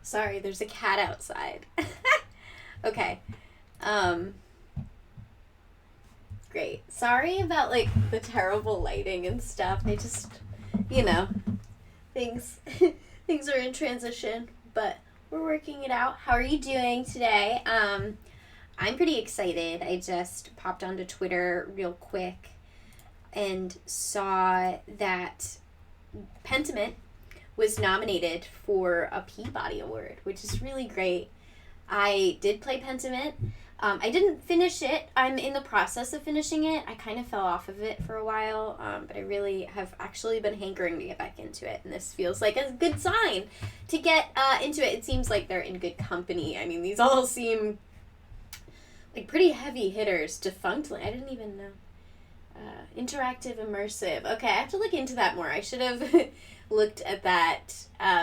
Sorry, there's a cat outside. Okay. Great. Sorry about, like, the terrible lighting and stuff. They just, you know, things things are in transition, but we're working it out. How are you doing today? I'm pretty excited. I just popped onto Twitter real quick and saw that Pentiment was nominated for a Peabody Award, which is really great. I did play Pentiment. I didn't finish it. I'm in the process of finishing it. I kind of fell off of it for a while, but I really have actually been hankering to get back into it, and this feels like a good sign to get into it. It seems like they're in good company. I mean, these all seem like pretty heavy hitters. Defunctly, I didn't even know. Interactive, immersive. Okay, I have to look into that more. I should have looked at that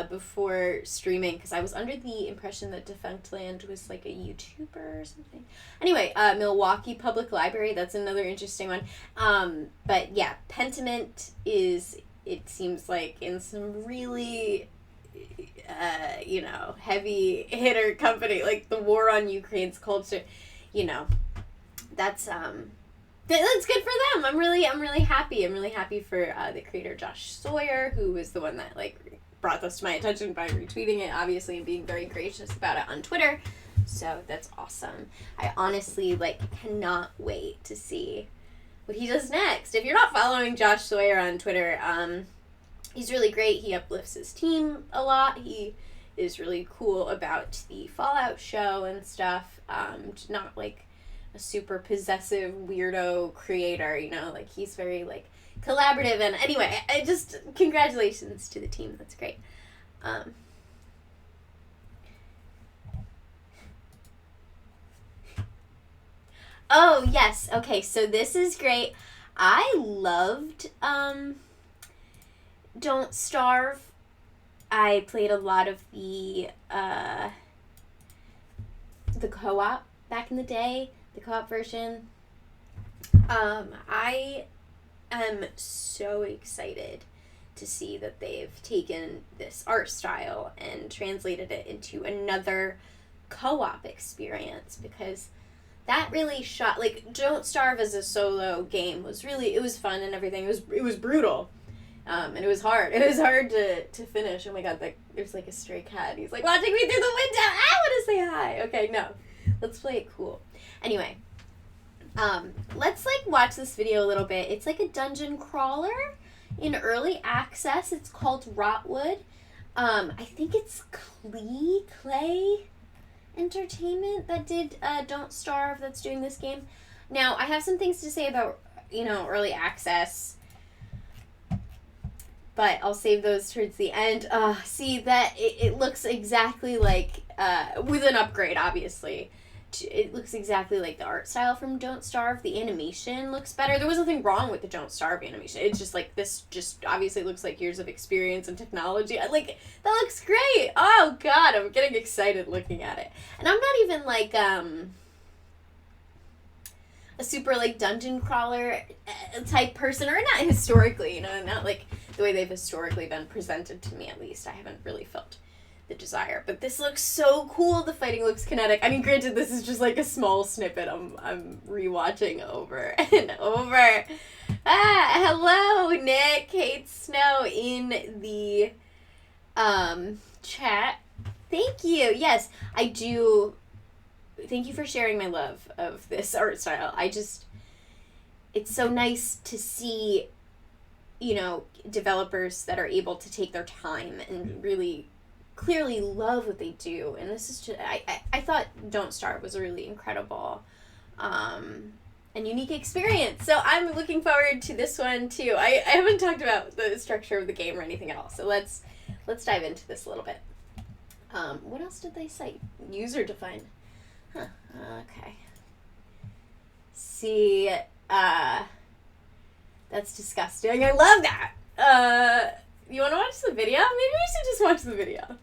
before streaming, because I was under the impression that Defunctland was like a YouTuber or something. Anyway, Milwaukee Public Library, that's another interesting one. But yeah, Pentiment is, it seems like, in some really, heavy hitter company, like the war on Ukraine's culture, that's good for them. I'm really happy. I'm really happy for the creator Josh Sawyer, who was the one that brought this to my attention by retweeting it, obviously, and being very gracious about it on Twitter. So that's awesome. I honestly cannot wait to see what he does next. If you're not following Josh Sawyer on Twitter, he's really great. He uplifts his team a lot. He is really cool about the Fallout show and stuff. Not a super possessive weirdo creator, he's very collaborative. And anyway, I just, congratulations to the team. That's great. Oh yes, okay, so this is great. I loved Don't Starve. I played a lot of the co-op back in the day, the co-op version. I am so excited to see that they've taken this art style and translated it into another co-op experience, because that really shot, Don't Starve as a solo game was really, it was fun and everything. It was brutal. And it was hard. It was hard to finish. Oh my god, there's a stray cat. He's watching me through the window. I want to say hi. Okay, no. Let's play it cool. Anyway, let's watch this video a little bit. It's a dungeon crawler in early access. It's called Rotwood. I think it's Clay Entertainment that did Don't Starve that's doing this game. Now, I have some things to say about, early access, but I'll save those towards the end. See that it looks exactly with an upgrade, obviously. It looks exactly like the art style from Don't Starve. The animation looks better. There was nothing wrong with the Don't Starve animation. It's just this just obviously looks like years of experience and technology. That looks great. Oh god, I'm getting excited looking at it. And I'm not even a super dungeon crawler type person, or not historically, not the way they've historically been presented to me, at least. I haven't really felt the desire, but this looks so cool. The fighting looks kinetic. I mean, granted, this is just a small snippet I'm rewatching over and over. Hello, Nick hates snow in the chat. Thank you. Yes, I do. Thank you for sharing my love of this art style. It's so nice to see, developers that are able to take their time and really clearly love what they do. And this is just, I thought Don't Starve was a really incredible and unique experience. So I'm looking forward to this one too. I haven't talked about the structure of the game or anything at all. So let's dive into this a little bit. What else did they cite? User defined. Huh. Okay. See, that's disgusting. I love that. You want to watch the video? Maybe we should just watch the video.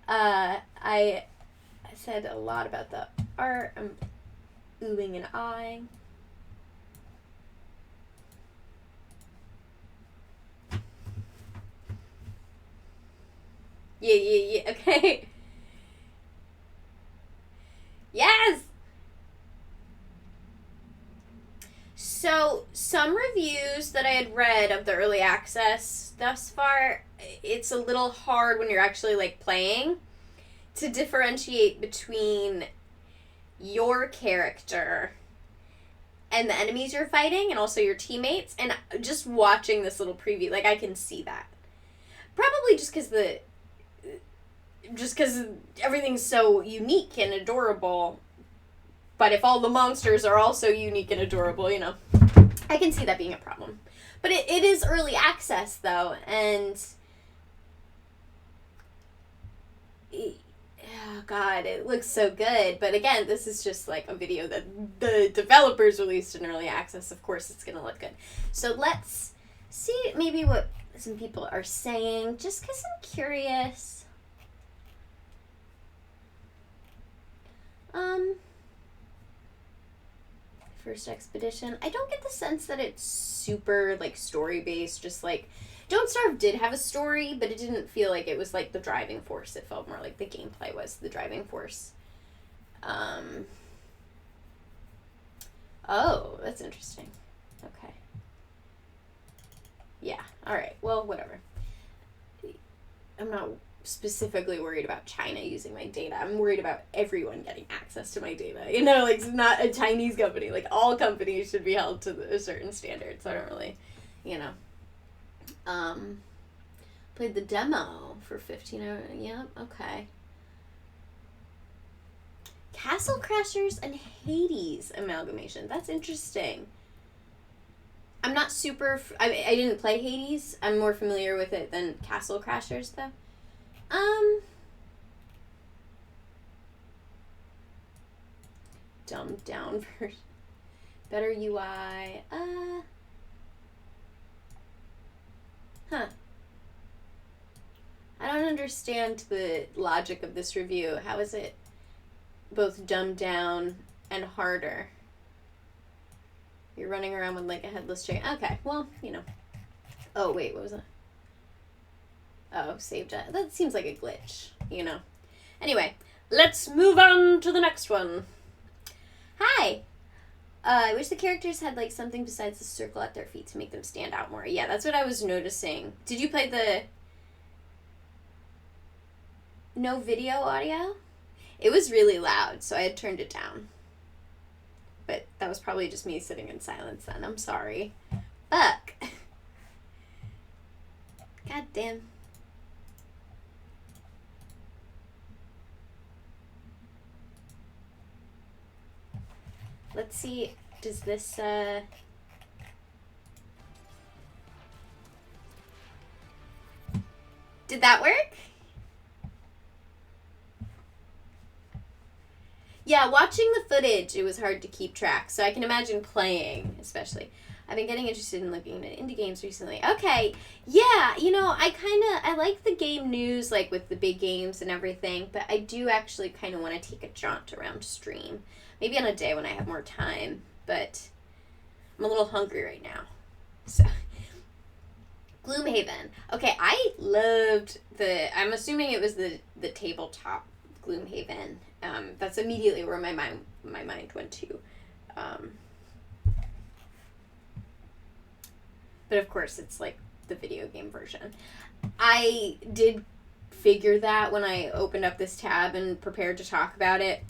I said a lot about the art. I'm oohing and ahhing. Yeah. Okay. some reviews that I had read of the early access thus far, it's a little hard when you're actually, like, playing to differentiate between your character and the enemies you're fighting and also your teammates. And just watching this little preview, like, I can see that. Probably just because everything's so unique and adorable. But if all the monsters are also unique and adorable, you know, I can see that being a problem. But it is early access, though, and oh god, it looks so good. But again, this is just like a video that the developers released in early access. Of course it's gonna look good. So let's see maybe what some people are saying, just because I'm curious. First expedition. I don't get the sense that it's super, like, story-based, just, like, Don't Starve did have a story, but it didn't feel like it was, like, the driving force. It felt more like the gameplay was the driving force. Oh, that's interesting. Okay. Yeah, alright, well, whatever. I'm not specifically worried about China using my data. I'm worried about everyone getting access to my data. You know, like, it's not a Chinese company. Like, all companies should be held to a certain standard, so I don't really, you know. Played the demo for 15 hours. Yeah, okay. Castle Crashers and Hades amalgamation. That's interesting. I'm not super... I didn't play Hades. I'm more familiar with it than Castle Crashers, though. Dumbed down version. Better UI. Huh. I don't understand the logic of this review. How is it both dumbed down and harder? You're running around with, like, a headless chicken. Okay, well, you know. Oh, wait, what was that? Oh, saved it. That seems like a glitch, you know. Anyway, let's move on to the next one. Hi. I wish the characters had, like, something besides the circle at their feet to make them stand out more. Yeah, that's what I was noticing. Did you play the... No video audio? It was really loud, so I had turned it down. But that was probably just me sitting in silence then. I'm sorry. Fuck. God damn. Let's see. Does this, Did that work? Yeah, watching the footage, it was hard to keep track. So I can imagine playing, especially. I've been getting interested in looking at indie games recently. Okay, yeah, you know, I like the game news, like, with the big games and everything, but I do actually kind of want to take a jaunt around stream. Maybe on a day when I have more time, but I'm a little hungry right now. So, Gloom Haven. Okay, I loved I'm assuming it was the tabletop Gloom Haven. That's immediately where my mind went to. But of course, it's like the video game version. I did figure that when I opened up this tab and prepared to talk about it.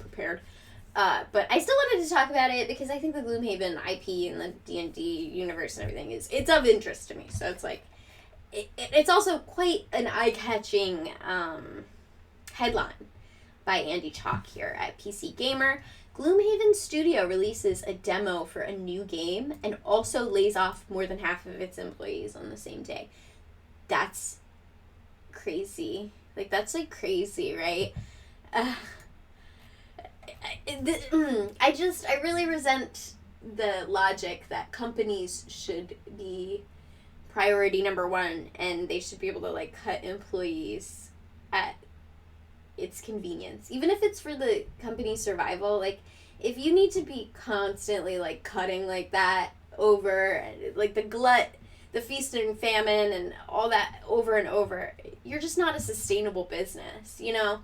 But I still wanted to talk about it because I think the Gloom Haven IP and the D&D universe and everything it's of interest to me. So it's like, it's also quite an eye-catching headline by Andy Chalk here at PC Gamer. Gloomhaven Studio releases a demo for a new game and also lays off more than half of its employees on the same day. That's crazy. Like, that's, like, crazy, right? I really resent the logic that companies should be priority number one and they should be able to, like, cut employees at its convenience, even if it's for the company's survival. Like, if you need to be constantly, like, cutting like that over, like, the feast and famine and all that over and over, you're just not a sustainable business, you know?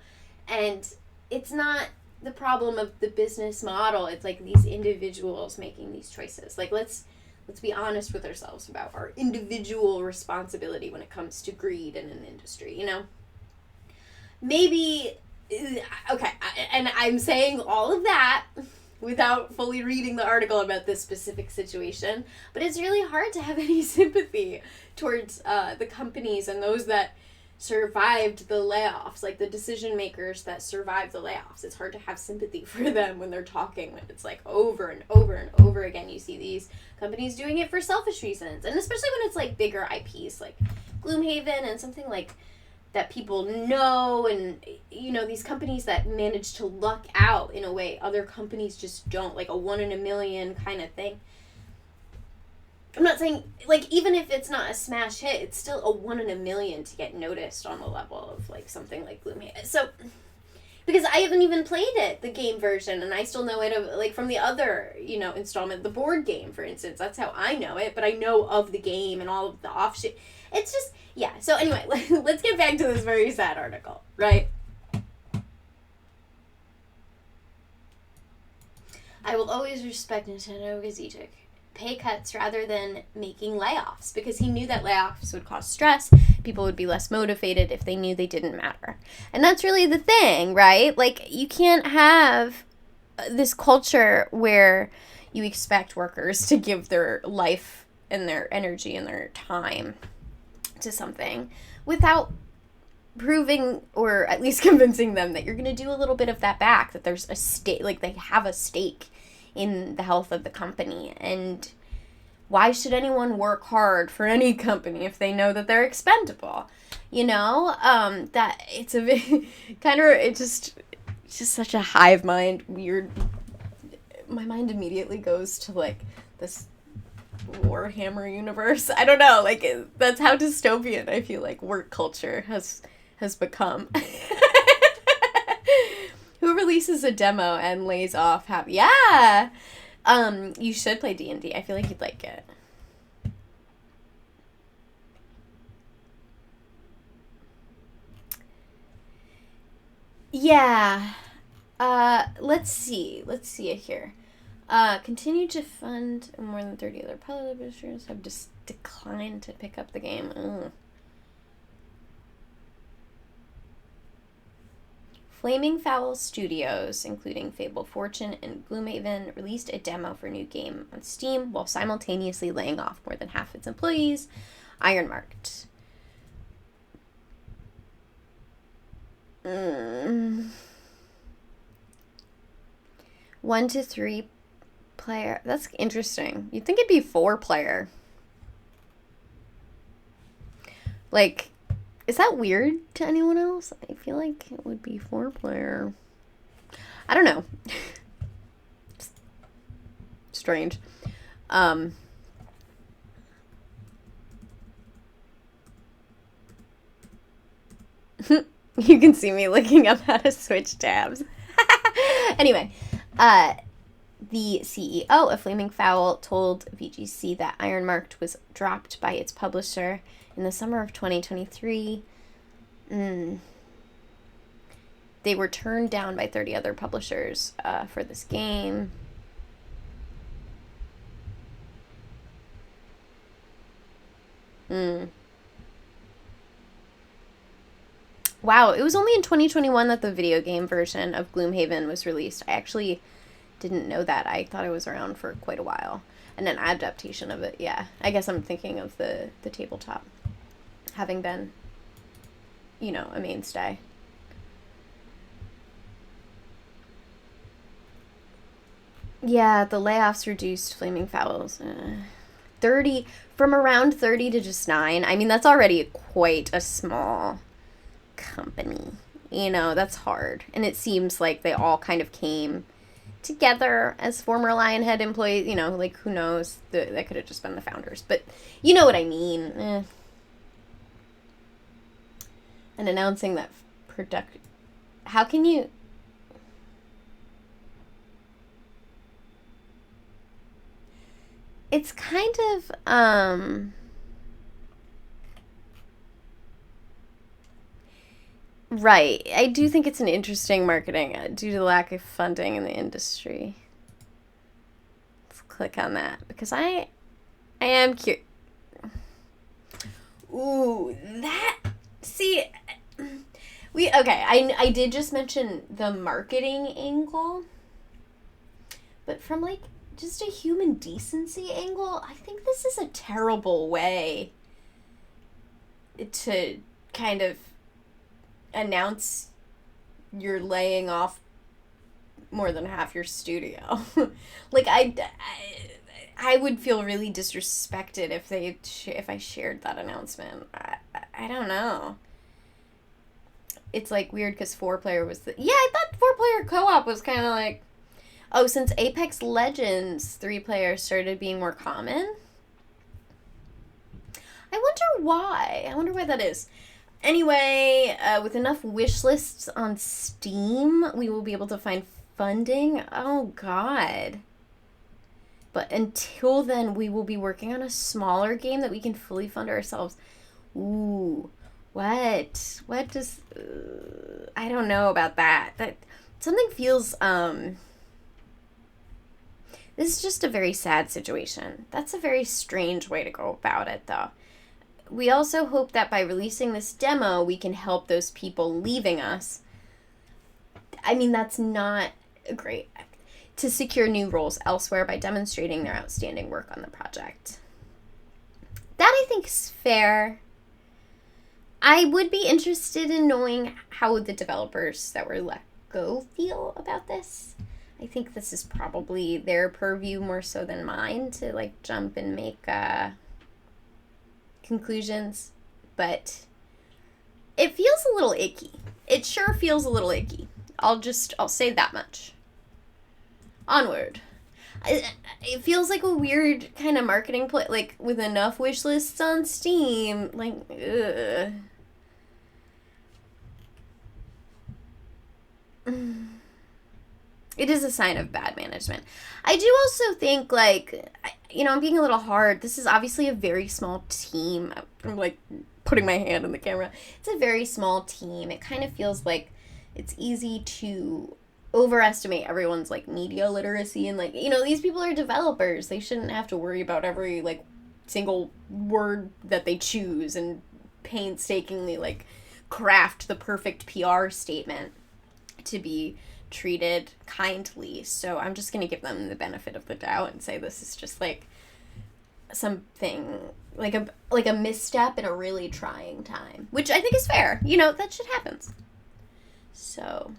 And it's not the problem of the business model. It's, like, these individuals making these choices. Like, let's let's be honest with ourselves about our individual responsibility when it comes to greed in an industry, you know? Maybe, okay, and I'm saying all of that without fully reading the article about this specific situation, but it's really hard to have any sympathy towards the companies and those that survived the layoffs, like the decision makers that survived the layoffs. It's hard to have sympathy for them when they're talking, when it's like over and over and over again you see these companies doing it for selfish reasons, and especially when it's like bigger IPs like Gloom Haven and something like that people know, and you know, these companies that manage to luck out in a way other companies just don't, like a 1 in a million kind of thing. I'm not saying, like, even if it's not a smash hit, it's still a 1 in a million to get noticed on the level of like something like Gloom Haven. So because I haven't even played it, the game version, and I still know it of, like, from the other, you know, installment, the board game, for instance. That's how I know it, but I know of the game and all of the offshoot. It's just, yeah. So anyway, let's get back to this very sad article, right? I will always respect Nintendo because he took pay cuts rather than making layoffs, because he knew that layoffs would cause stress. People would be less motivated if they knew they didn't matter. And that's really the thing, right? Like, you can't have this culture where you expect workers to give their life and their energy and their time to something without proving, or at least convincing them, that you're going to do a little bit of that back, that there's a stake, like they have a stake in the health of the company. And why should anyone work hard for any company if they know that they're expendable? You know, that it's a kind of, it's just such a hive mind, weird. My mind immediately goes to like this Warhammer universe. I don't know, like that's how dystopian I feel like work culture has become. Who releases a demo and lays off half? Yeah. You should play D&D. I feel like you'd like it. Yeah. Let's see it here. Continue to fund more than 30 other publishers have just declined to pick up the game. Ugh. Flaming Fowl Studios, including Fable Fortune and Gloomhaven, released a demo for a new game on Steam while simultaneously laying off more than half its employees, Ironmarked. 1 to 3 player. That's interesting. You'd think it'd be 4 player. Like, is that weird to anyone else? I feel like it would be 4 player. I don't know. Strange. You can see me looking up how to switch tabs. Anyway, the CEO of Flaming Fowl told VGC that Ironmarked was dropped by its publisher in the summer of 2023. They were turned down by 30 other publishers for this game. Wow, it was only in 2021 that the video game version of Gloomhaven was released. I actually didn't know that. I thought it was around for quite a while. And an adaptation of it, yeah. I guess I'm thinking of the tabletop having been, you know, a mainstay. Yeah, the layoffs reduced Flaming Fowls. 30, from around 30 to just 9. I mean, that's already quite a small company. You know, that's hard. And it seems like they all kind of came together as former Lionhead employees. You know, like, who knows? That could have just been the founders. But you know what I mean. And announcing that how can you... It's kind of, right. I do think it's an interesting marketing due to the lack of funding in the industry. Let's click on that, because I I am curious. Ooh, that... See... I did just mention the marketing angle. But from, like, just a human decency angle, I think this is a terrible way to kind of announce you're laying off more than half your studio. Like, I would feel really disrespected if I shared that announcement. I don't know. It's, like, weird because 4-player was I thought 4-player co-op was kind of like... Oh, since Apex Legends 3-player started being more common? I wonder why. I wonder why that is. Anyway, with enough wish lists on Steam, we will be able to find funding. Oh, God. But until then, we will be working on a smaller game that we can fully fund ourselves. Ooh, what? What does... I don't know about that. That something feels... This is just a very sad situation. That's a very strange way to go about it, though. We also hope that by releasing this demo, we can help those people leaving us. I mean, that's not great. To secure new roles elsewhere by demonstrating their outstanding work on the project. That, I think, is fair. I would be interested in knowing how the developers that were let go feel about this. I think this is probably their purview more so than mine to, like, jump and make conclusions. But it feels a little icky. It sure feels a little icky. I'll say that much. Onward. It feels like a weird kind of marketing play, like, with enough wish lists on Steam. Like, ugh. It is a sign of bad management. I do also think, like, I'm being a little hard. This is obviously a very small team. I'm, like, putting my hand in the camera. It's a very small team. It kind of feels like it's easy to overestimate everyone's, like, media literacy. And, like, these people are developers. They shouldn't have to worry about every, like, single word that they choose and painstakingly, like, craft the perfect PR statement to be treated kindly. So I'm just going to give them the benefit of the doubt and say this is just, like, something like a misstep in a really trying time, which I think is fair. That shit happens. So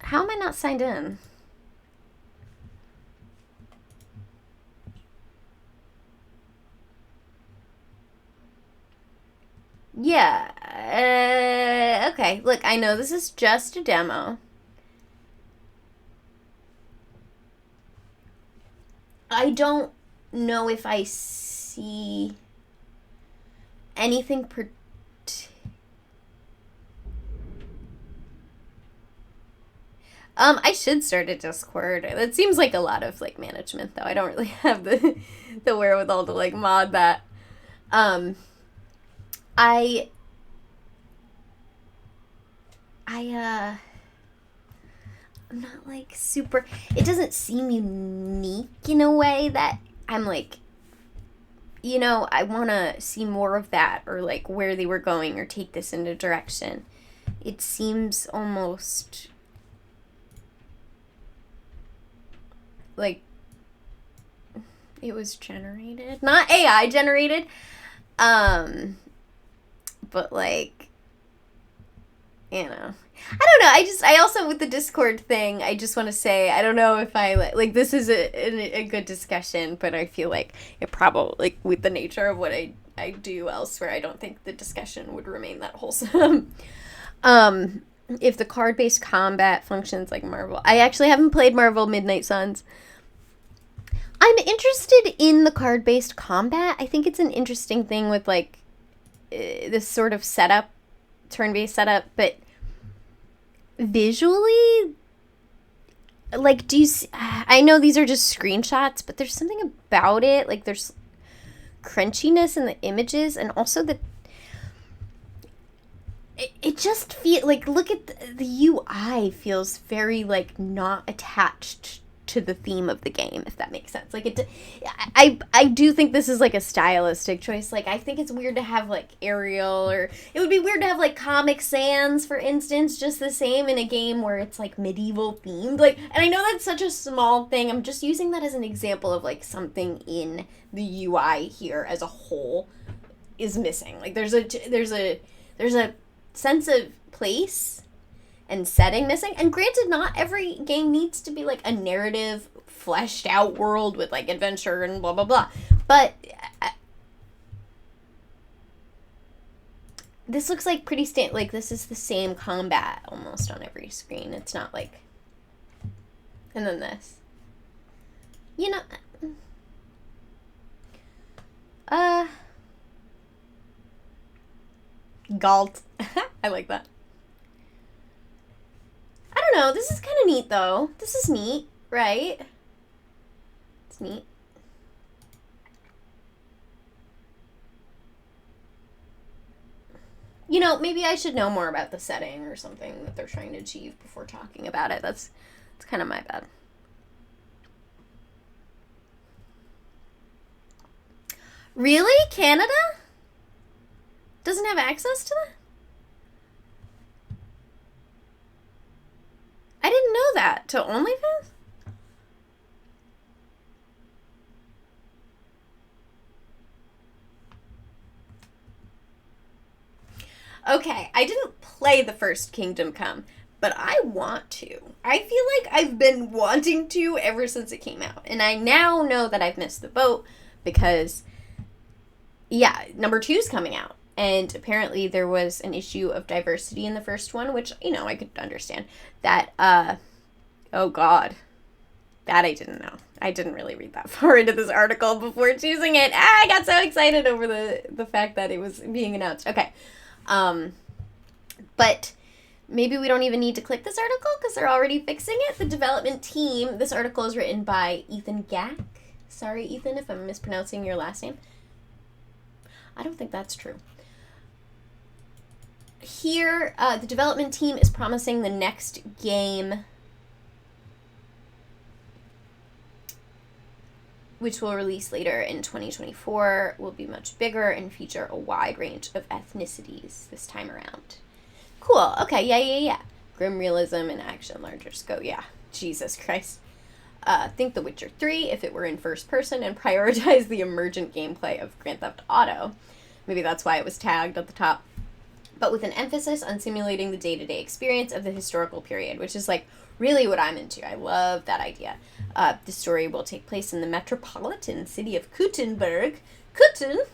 how am I not signed in? Yeah. Okay. Look, I know this is just a demo. I don't know if I see anything I should start a Discord. It seems like a lot of, like, management, though. I don't really have the wherewithal to, like, mod that. I'm not, like, super... It doesn't seem unique in a way that I'm, like, I want to see more of that, or, like, where they were going, or take this in a direction. It seems almost like it was generated. Not AI generated. But, like, I don't know. I also, with the Discord thing, I just want to say, I don't know if I, like, this is a good discussion, but I feel like it probably, like, with the nature of what I do elsewhere, I don't think the discussion would remain that wholesome. If the card-based combat functions like Marvel. I actually haven't played Marvel Midnight Suns. I'm interested in the card-based combat. I think it's an interesting thing with, like, this sort of setup, turn-based setup, but visually, like, do you see, I know these are just screenshots, but there's something about it, like, there's crunchiness in the images, and also it just feels like, look at the UI feels very, like, not attached to the theme of the game, if that makes sense. Like, I do think this is, like, a stylistic choice. Like, I think it's weird to have, like, Ariel, or it would be weird to have, like, Comic Sans, for instance, just the same in a game where it's, like, medieval themed. Like, and I know that's such a small thing. I'm just using that as an example of, like, something in the UI here as a whole is missing. Like, there's a sense of place and setting missing. And granted, not every game needs to be, like, a narrative, fleshed out world with, like, adventure and blah, blah, blah. But this looks like pretty like, this is the same combat almost on every screen. It's not, like... And then this. You know... Galt. I like that. I don't know. This is kind of neat, though. This is neat, right? It's neat. You know, maybe I should know more about the setting or something that they're trying to achieve before talking about it. That's kind of my bad. Really? Canada doesn't have access to that? I didn't know that. To OnlyFans? Okay, I didn't play the first Kingdom Come, but I want to. I feel like I've been wanting to ever since it came out. And I now know that I've missed the boat because, yeah, number 2's coming out. And apparently there was an issue of diversity in the first one, which, you know, I could understand. That, oh God, that I didn't know. I didn't really read that far into this article before choosing it. I got so excited over the fact that it was being announced. Okay. But maybe we don't even need to click this article because they're already fixing it. The development team, this article is written by Ethan Gack. Sorry, Ethan, if I'm mispronouncing your last name. I don't think that's true. Here, the development team is promising the next game, which will release later in 2024, will be much bigger and feature a wide range of ethnicities this time around. Cool. Okay, yeah. Grim realism and action, larger scope. Yeah, Jesus Christ. Think The Witcher 3 if it were in first person and prioritize the emergent gameplay of Grand Theft Auto. Maybe that's why it was tagged at the top. But with an emphasis on simulating the day-to-day experience of the historical period, which is, like, really what I'm into. I love that idea. The story will take place in the metropolitan city of Kuttenberg. Kutten?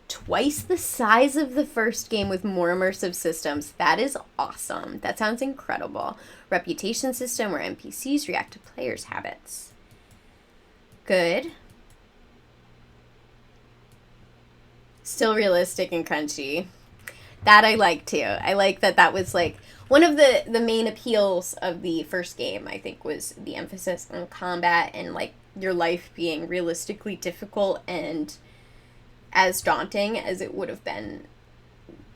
Twice the size of the first game with more immersive systems. That is awesome. That sounds incredible. Reputation system where NPCs react to players' habits. Good. Still realistic and crunchy. That I like too. I like that was, like, one of the main appeals of the first game, I think, was the emphasis on combat and, like, your life being realistically difficult and as daunting as it would have been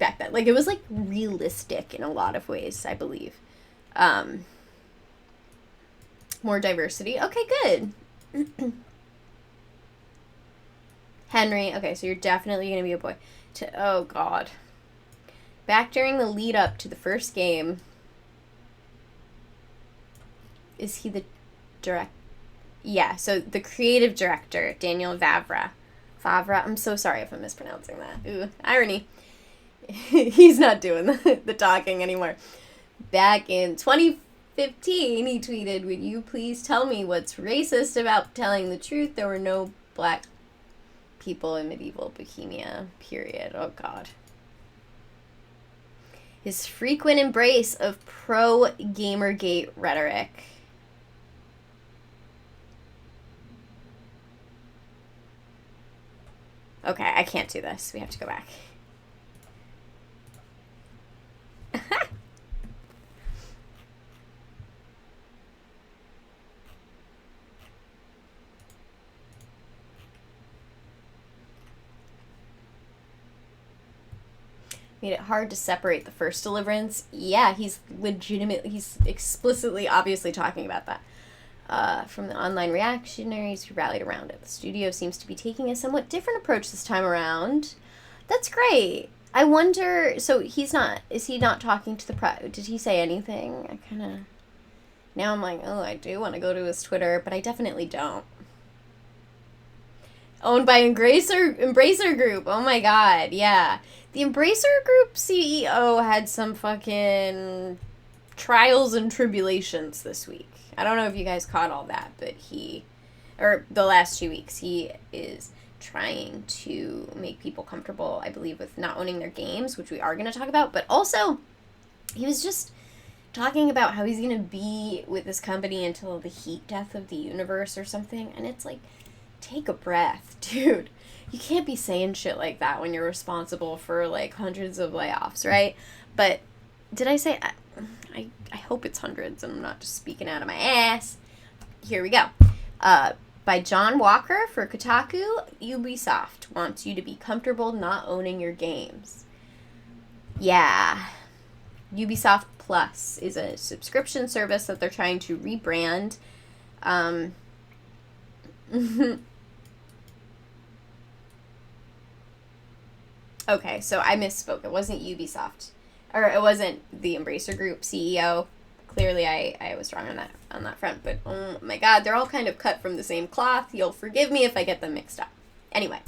back then. Like, it was, like, realistic in a lot of ways, I believe. More diversity. Okay, good. Henry. Okay, so you're definitely going to be a boy. Oh, God. Back during the lead up to the first game, is he the direct? Yeah, so the creative director, Daniel Favre. I'm so sorry if I'm mispronouncing that. Ooh, irony. He's not doing the talking anymore. Back in 2015, he tweeted, "Would you please tell me what's racist about telling the truth? There were no black people in medieval Bohemia, period." Oh, God. His frequent embrace of pro-Gamergate rhetoric. Okay, I can't do this. We have to go back. made it hard to separate the first deliverance. Yeah, he's explicitly, obviously talking about that. From the online reactionaries who rallied around it. The studio seems to be taking a somewhat different approach this time around. That's great. I wonder, so is he not talking to the press? Did he say anything? Now I'm like, oh, I do want to go to his Twitter, but I definitely don't. Owned by Embracer Group. Oh my god, yeah. The Embracer Group CEO had some fucking trials and tribulations this week. I don't know if you guys caught all that, but the last 2 weeks, he is trying to make people comfortable, I believe, with not owning their games, which we are going to talk about, but also, he was just talking about how he's going to be with this company until the heat death of the universe or something, and it's like, take a breath, dude. You can't be saying shit like that when you're responsible for, like, hundreds of layoffs, right? But, did I say... I hope it's hundreds, and I'm not just speaking out of my ass. Here we go. By John Walker for Kotaku, Ubisoft wants you to be comfortable not owning your games. Yeah. Ubisoft Plus is a subscription service that they're trying to rebrand. Okay, so I misspoke. It wasn't Ubisoft. Or it wasn't the Embracer Group CEO. Clearly, I was wrong on that front. But, oh my god, they're all kind of cut from the same cloth. You'll forgive me if I get them mixed up. Anyway,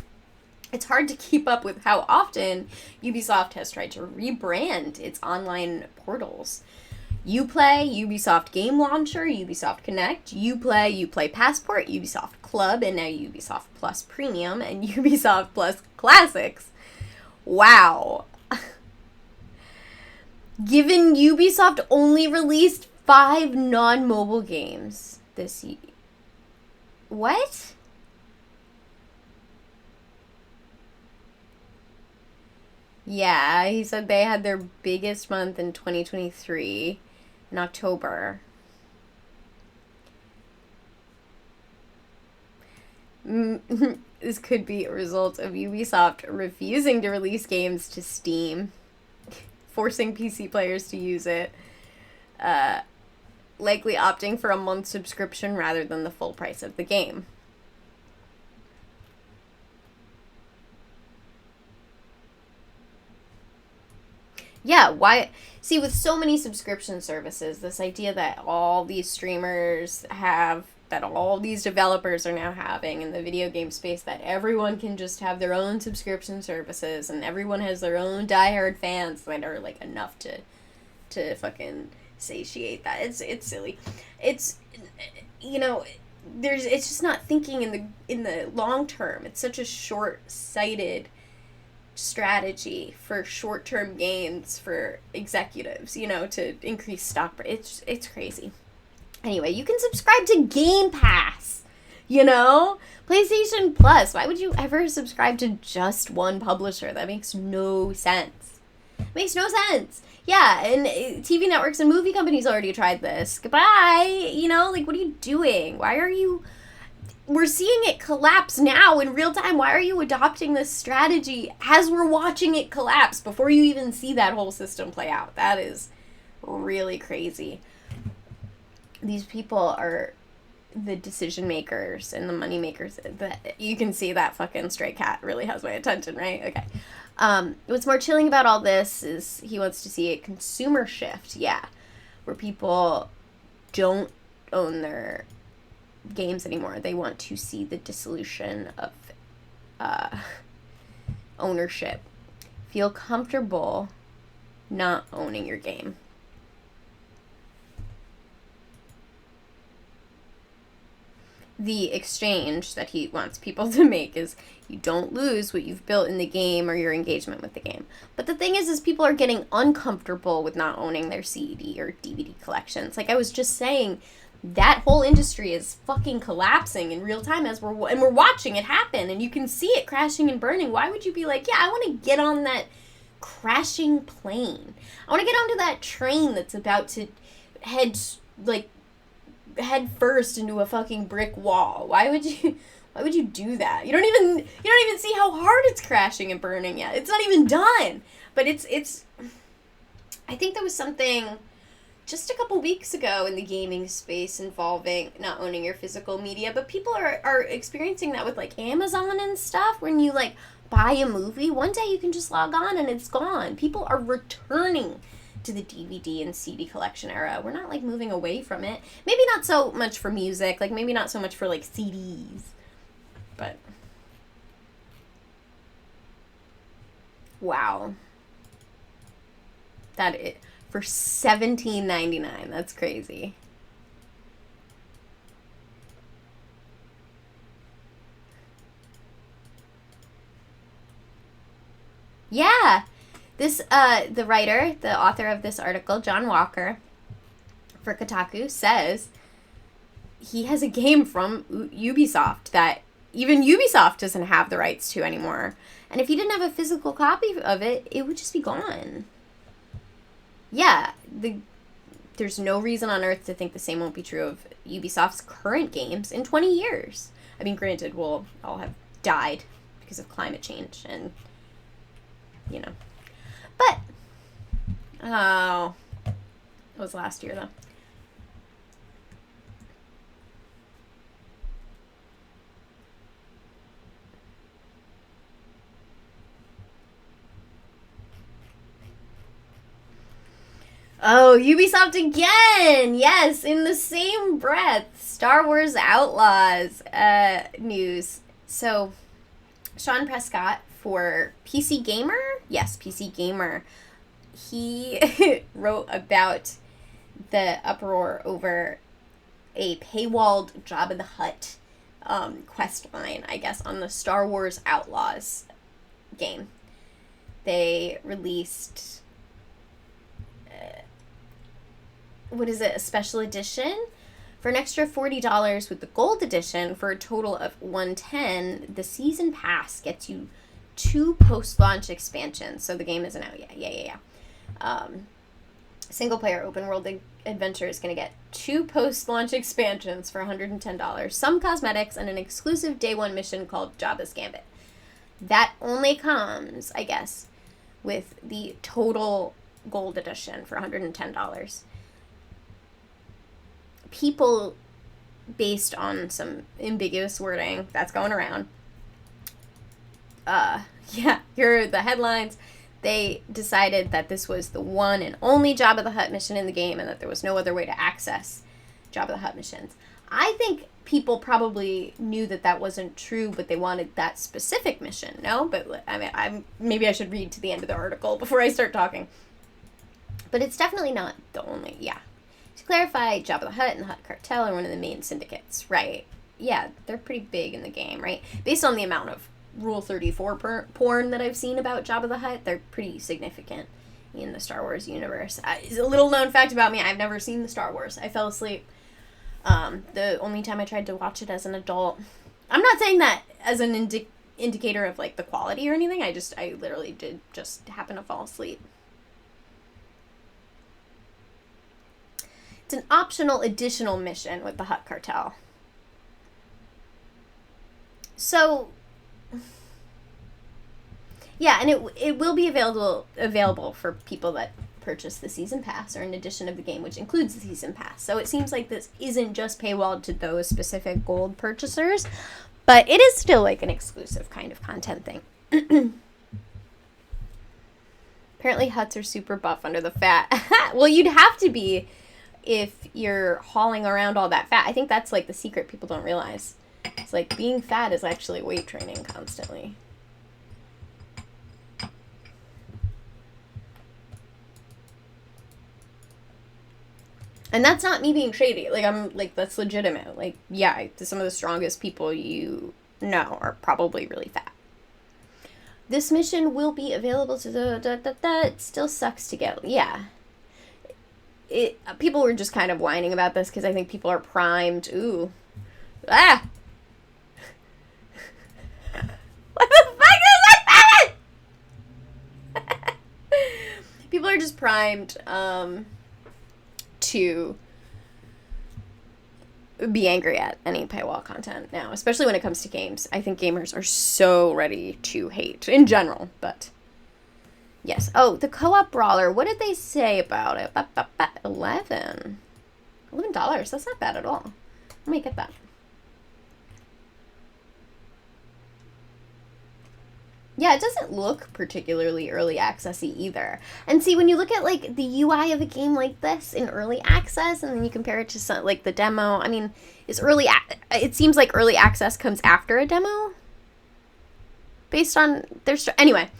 it's hard to keep up with how often Ubisoft has tried to rebrand its online portals. Uplay, Ubisoft Game Launcher, Ubisoft Connect, Uplay Passport, Ubisoft Club, and now Ubisoft Plus Premium, and Ubisoft Plus Classics. Wow. Given Ubisoft only released 5 non-mobile games this year. What? Yeah, he said they had their biggest month in 2023 in October. This could be a result of Ubisoft refusing to release games to Steam, forcing PC players to use it, likely opting for a month subscription rather than the full price of the game. Yeah, why? See, with so many subscription services, this idea that all these streamers have, that all these developers are now having in the video game space, that everyone can just have their own subscription services and everyone has their own diehard fans that are, like, enough to fucking satiate that. It's silly. It's, you know, it's just not thinking in the long term. It's such a short-sighted strategy for short-term gains for executives, you know, to increase stock price. It's crazy. Anyway, you can subscribe to Game Pass, you know? PlayStation Plus. Why would you ever subscribe to just one publisher? That makes no sense. Makes no sense. Yeah, and TV networks and movie companies already tried this. Goodbye. You know, like, what are you doing? Why are you... We're seeing it collapse now in real time. Why are you adopting this strategy as we're watching it collapse before you even see that whole system play out? That is really crazy. These people are the decision makers and the money makers. You can see that fucking stray cat really has my attention, right? Okay. What's more chilling about all this is he wants to see a consumer shift, yeah, where people don't own their games anymore. They want to see the dissolution of ownership. Feel comfortable not owning your game. The exchange that he wants people to make is you don't lose what you've built in the game or your engagement with the game. But the thing is people are getting uncomfortable with not owning their CD or DVD collections. Like I was just saying, that whole industry is fucking collapsing in real time as we're watching it happen, and you can see it crashing and burning. Why would you be like, yeah, I want to get on that crashing plane. I want to get onto that train that's about to head first into a fucking brick wall. Why would Why would you do that? You don't even see how hard it's crashing and burning yet. It's not even done. But it's I think there was something just a couple weeks ago in the gaming space involving not owning your physical media, but people are experiencing that with, like, Amazon and stuff. When you, like, buy a movie, one day you can just log on and it's gone. People are returning to the DVD and CD collection era. We're not, like, moving away from it. Maybe not so much for music, like, maybe not so much for, like, CDs. But wow. That it for $17.99. That's crazy. Yeah. This the writer, the author of this article, John Walker, for Kotaku, says he has a game from Ubisoft that even Ubisoft doesn't have the rights to anymore. And if he didn't have a physical copy of it, it would just be gone. Yeah, there's no reason on earth to think the same won't be true of Ubisoft's current games in 20 years. I mean, granted, we'll all have died because of climate change and, you know. But, oh, it was last year, though. Oh, Ubisoft again! Yes, in the same breath. Star Wars Outlaws news. So, Sean Prescott for PC Gamer? Yes, PC Gamer. He wrote about the uproar over a paywalled Jabba the Hutt quest line, I guess, on the Star Wars Outlaws game. They released... what is it, a special edition? For an extra $40 with the gold edition, for a total of $110, the season pass gets you 2 post-launch expansions. So the game isn't out yet. Yeah. Single-player open-world adventure is going to get 2 post-launch expansions for $110, some cosmetics, and an exclusive day 1 mission called Jabba's Gambit. That only comes, I guess, with the total gold edition for $110. People, based on some ambiguous wording that's going around, here are the headlines. They decided that this was the one and only Jabba the Hutt mission in the game and that there was no other way to access Jabba the Hutt missions. I think people probably knew that that wasn't true, but they wanted that specific mission, no? But, I mean, maybe I should read to the end of the article before I start talking. But it's definitely not the only, To clarify, Jabba the Hutt and the Hutt Cartel are one of the main syndicates, right? Yeah, they're pretty big in the game, right? Based on the amount of Rule 34 porn that I've seen about Jabba the Hutt, they're pretty significant in the Star Wars universe. It's a little known fact about me, I've never seen the Star Wars. I fell asleep the only time I tried to watch it as an adult. I'm not saying that as an indicator of, like, the quality or anything. I literally did just happen to fall asleep. It's an optional additional mission with the Hutt Cartel. So, yeah, and it will be available for people that purchase the season pass or an edition of the game, which includes the season pass. So it seems like this isn't just paywalled to those specific gold purchasers, but it is still like an exclusive kind of content thing. Apparently Hutts are super buff under the fat. Well, you'd have to be if you're hauling around all that fat. I think that's like the secret people don't realize. It's like being fat is actually weight training constantly. And that's not me being shady. Like, I'm, like, that's legitimate. Like, yeah, some of the strongest people you know are probably really fat. This mission will be available to the... It still sucks to get. Yeah. People were just kind of whining about this because I think people are primed. Ooh. Ah! What the fuck is that? People are just primed, to be angry at any paywall content now, especially when it comes to games. I think gamers are so ready to hate in general, but yes. Oh, the co-op brawler. What did they say about it? $11. That's not bad at all. Let me get that. Yeah, it doesn't look particularly early accessy either. And see, when you look at like the UI of a game like this in early access, and then you compare it to some, like the demo, I mean, it seems like early access comes after a demo, based on their anyway.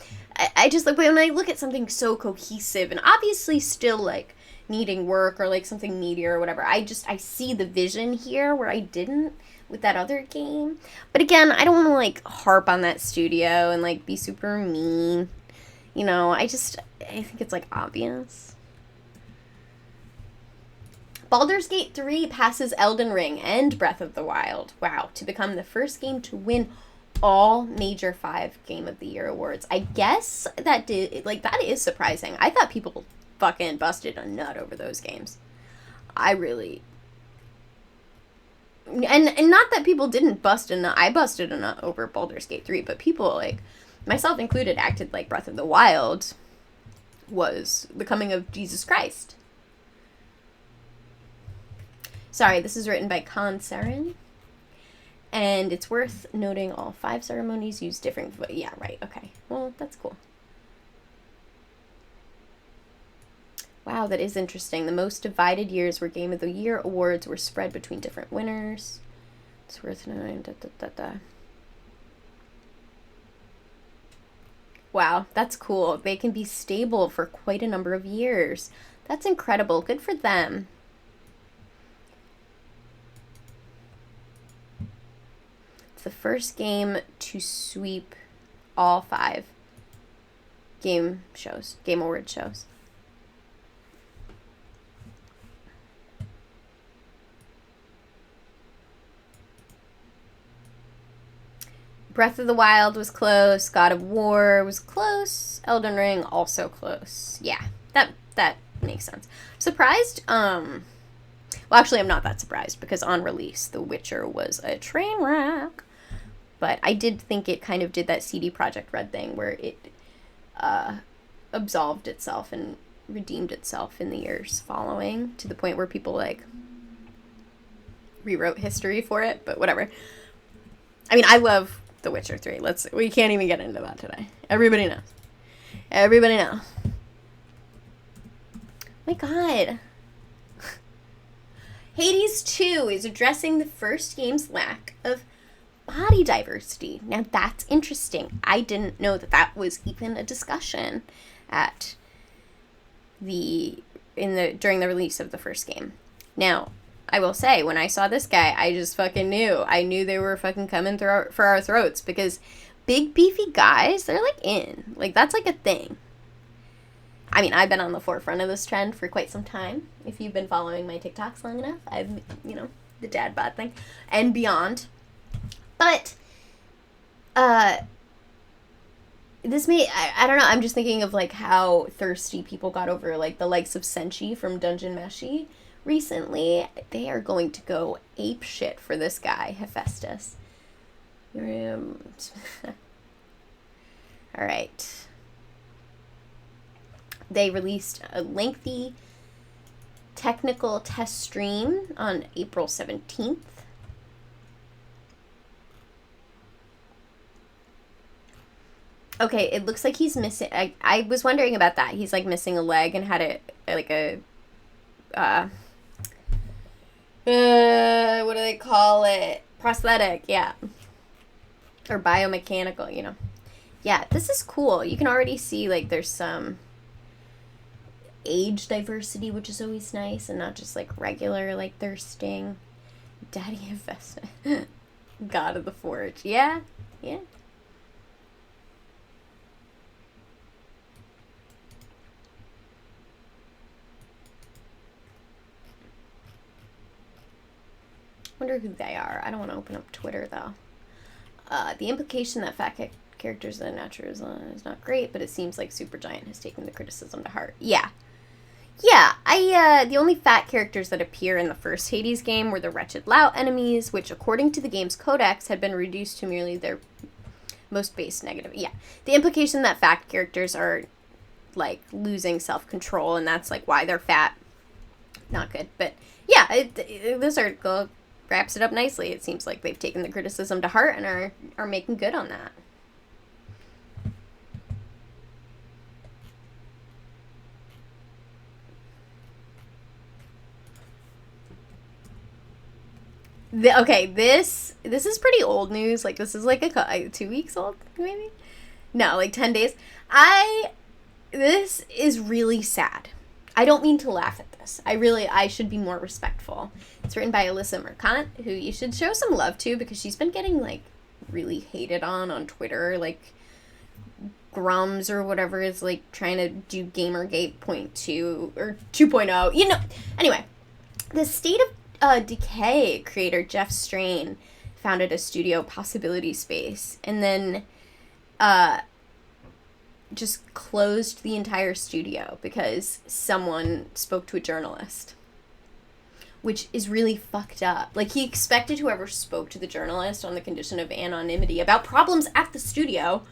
I just like when I look at something so cohesive and obviously still like needing work or like something meatier or whatever, I see the vision here where I didn't with that other game. But again, I don't want to like harp on that studio and like be super mean. You know, I think it's like obvious. Baldur's Gate 3 passes Elden Ring and Breath of the Wild. Wow, to become the first game to win all major 5 Game of the Year awards. I guess that is surprising. I thought people fucking busted a nut over those games. I really... And not that people didn't bust a nut. I busted a nut over Baldur's Gate 3, but people, like, myself included, acted like Breath of the Wild was the coming of Jesus Christ. Sorry, this is written by Khan Saren. And it's worth noting all 5 ceremonies use different... Yeah, right, okay. Well, that's cool. Wow, that is interesting. The most divided years where Game of the Year awards were spread between different winners. It's worth knowing. Wow, that's cool. They can be stable for quite a number of years. That's incredible. Good for them. It's the first game to sweep all 5 Game Award shows. Breath of the Wild was close. God of War was close. Elden Ring also close. Yeah, that makes sense. Surprised? Well, actually, I'm not that surprised because on release, The Witcher was a train wreck. But I did think it kind of did that CD Projekt Red thing where it absolved itself and redeemed itself in the years following to the point where people like rewrote history for it. But whatever. I mean, I love The Witcher 3. We can't even get into that today. Everybody knows. My God. Hades 2 is addressing the first game's lack of body diversity. Now that's interesting. I didn't know that was even a discussion during the release of the first game. Now, I will say, when I saw this guy, I just fucking knew. I knew they were fucking coming for our throats because big, beefy guys, they're, like, in. Like, that's, like, a thing. I mean, I've been on the forefront of this trend for quite some time. If you've been following my TikToks long enough, the dad bod thing and beyond. But, this I don't know, I'm just thinking of, like, how thirsty people got over, like, the likes of Senshi from Dungeon Meshi. Recently, they are going to go ape shit for this guy, Hephaestus. Alright. They released a lengthy technical test stream on April 17th. Okay, it looks like he's missing... I was wondering about that. He's, like, missing a leg and had what do they call it? Prosthetic, yeah. Or biomechanical, Yeah, this is cool. You can already see, like, there's some age diversity, which is always nice, and not just, like, regular, like, thirsting. Daddy Investment. God of the Forge. Yeah. Wonder who they are. I don't want to open up Twitter, though. The implication that fat characters in Nature is not great, but it seems like Supergiant has taken the criticism to heart. Yeah. Yeah, the only fat characters that appear in the first Hades game were the wretched Lout enemies, which, according to the game's codex, had been reduced to merely their most base negative. Yeah, the implication that fat characters are, like, losing self-control, and that's, like, why they're fat. Not good, but yeah, this article wraps it up nicely. It seems like they've taken the criticism to heart and are making good on that. Okay, this is pretty old news. Like, this is like 2 weeks old, maybe? No, like 10 days. This is really sad. I don't mean to laugh at this. I should be more respectful. It's written by Alyssa Mercant, who you should show some love to because she's been getting, like, really hated on Twitter. Like, Grums or whatever is, like, trying to do Gamergate .2 or 2.0. You know, anyway, the State of Decay creator Jeff Strain founded a studio, Possibility Space, and then just closed the entire studio because someone spoke to a journalist, which is really fucked up. Like, he expected whoever spoke to the journalist on the condition of anonymity about problems at the studio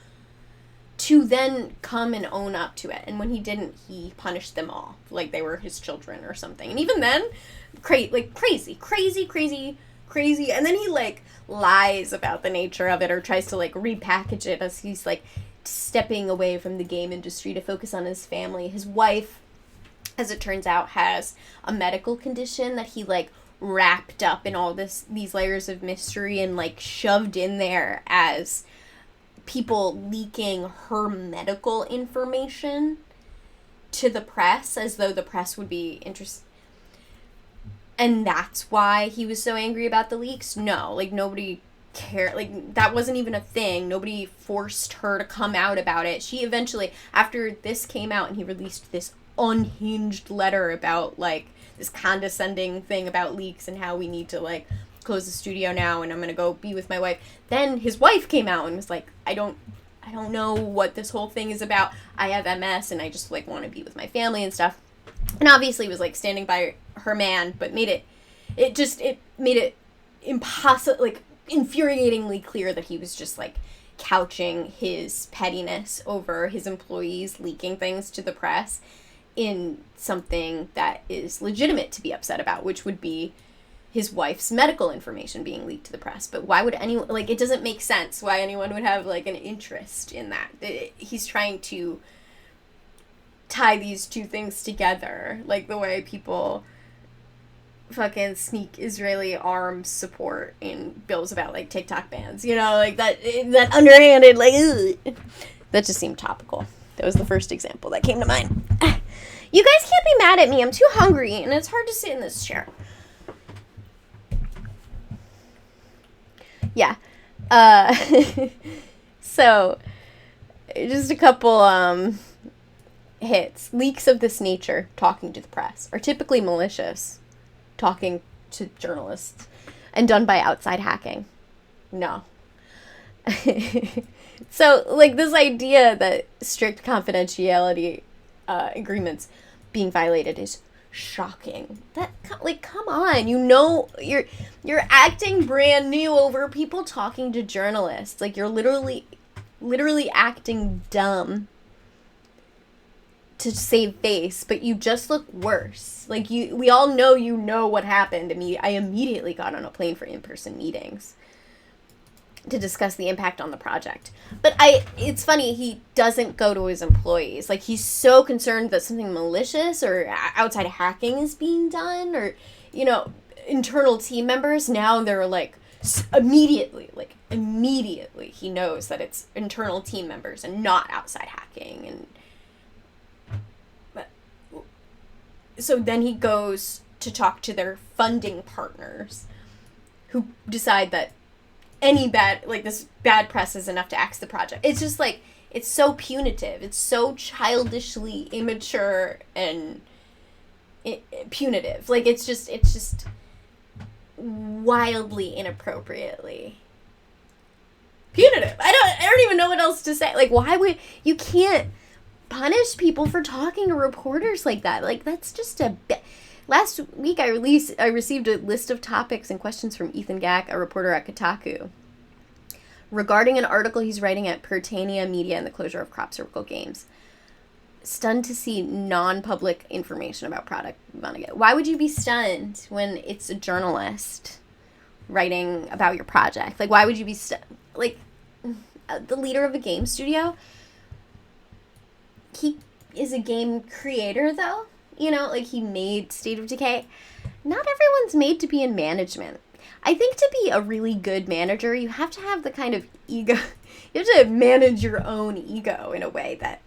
to then come and own up to it. And when he didn't, he punished them all like they were his children or something. And even then, crazy. And then he, like, lies about the nature of it or tries to, like, repackage it as he's, like, stepping away from the game industry to focus on his family. His wife, as it turns out, has a medical condition that he, like, wrapped up in all these layers of mystery and, like, shoved in there as people leaking her medical information to the press as though the press would be interested. And that's why he was so angry about the leaks? No, like, nobody cared. Like, that wasn't even a thing. Nobody forced her to come out about it. She eventually, after this came out and he released this unhinged letter about, like, this condescending thing about leaks and how we need to, like, close the studio now and I'm gonna go be with my wife. Then his wife came out and was like, I don't know what this whole thing is about. I have MS and I just, like, want to be with my family and stuff. And obviously was, like, standing by her man, but made it impossible, like, infuriatingly clear that he was just, like, couching his pettiness over his employees leaking things to the press in something that is legitimate to be upset about, which would be his wife's medical information being leaked to the press. But why would anyone, like, it doesn't make sense why anyone would have, like, an interest in that. He's trying to tie these two things together, like the way people fucking sneak Israeli arms support in bills about, like, TikTok bans, you know, like that underhanded, like, ugh. That just seemed topical. That was the first example that came to mind. You guys can't be mad at me. I'm too hungry and it's hard to sit in this chair. Yeah. So, just a couple, hits. Leaks of this nature, talking to the press, are typically malicious, talking to journalists, and done by outside hacking. No. So, like, this idea that strict confidentiality agreements being violated is shocking. That, like, come on, you know, you're acting brand new over people talking to journalists. Like, you're literally acting dumb to save face, but you just look worse. Like, we all know you know what happened. I immediately got on a plane for in-person meetings to discuss the impact on the project. But it's funny, he doesn't go to his employees. Like, he's so concerned that something malicious or outside hacking is being done, or, you know, internal team members. Now they're, like, immediately he knows that it's internal team members and not outside hacking. And so then he goes to talk to their funding partners, who decide that this bad press is enough to axe the project. It's just, like, it's so punitive. It's so childishly immature and punitive. Like, it's just wildly inappropriately punitive. I don't even know what else to say. Like, why would you can't punish people for talking to reporters like that. Like, that's just a bit. Last week, I received a list of topics and questions from Ethan Gack, a reporter at Kotaku, regarding an article he's writing at Pertania Media and the closure of Crop Circle Games. Stunned to see non-public information about product Vonnegut. Why would you be stunned when it's a journalist writing about your project? Like, why would you be like, the leader of a game studio? He is a game creator, though. You know, like, he made State of Decay. Not everyone's made to be in management. I think to be a really good manager, you have to have the kind of ego. You have to manage your own ego in a way that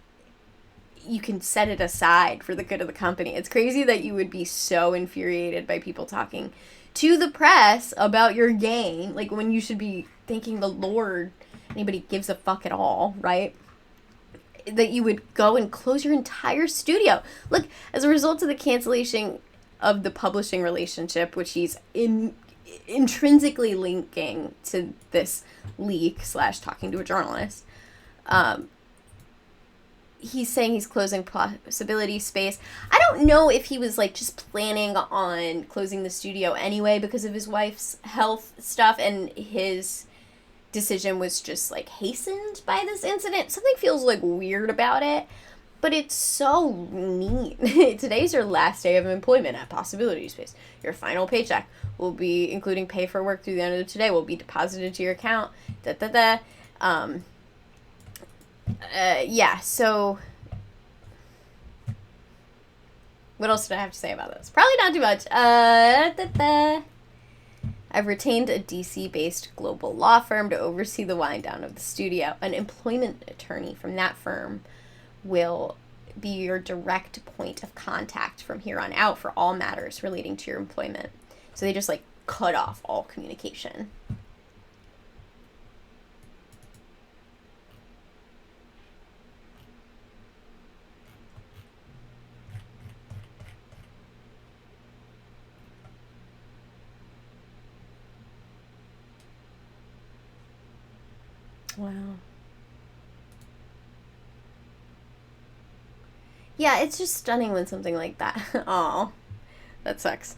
you can set it aside for the good of the company. It's crazy that you would be so infuriated by people talking to the press about your game, like, when you should be thanking the Lord anybody gives a fuck at all, right? That you would go and close your entire studio. Look, as a result of the cancellation of the publishing relationship, which he's intrinsically linking to this leak / talking to a journalist, he's saying he's closing possibility space. I don't know if he was, like, just planning on closing the studio anyway because of his wife's health stuff, and his decision was just, like, hastened by this incident. Something feels, like, weird about it, but it's so neat. Today's your last day of employment at Possibility Space. Your final paycheck will be, including pay for work through the end of today, will be deposited to your account. Yeah, so what else did I have to say about this? Probably not too much. I've retained a DC-based global law firm to oversee the wind down of the studio. An employment attorney from that firm will be your direct point of contact from here on out for all matters relating to your employment. So they just, like, cut off all communication. Wow. Yeah, it's just stunning when something like that. Oh, that sucks.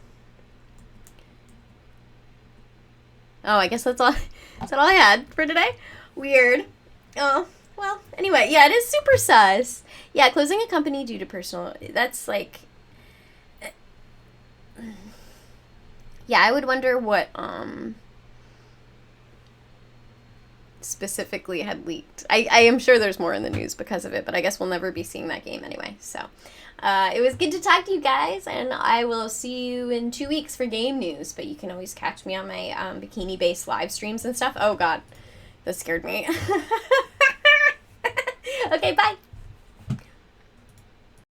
Oh, I guess that's all. That's all I had for today. Weird. Oh, well. Anyway, yeah, it is super sus. Yeah, closing a company due to personal. That's like. Yeah, I would wonder what specifically had leaked. I am sure there's more in the news because of it, but I guess we'll never be seeing that game anyway. So, it was good to talk to you guys, and I will see you in 2 weeks for game news, but you can always catch me on my bikini-based live streams and stuff. Oh, God. That scared me. Okay, bye.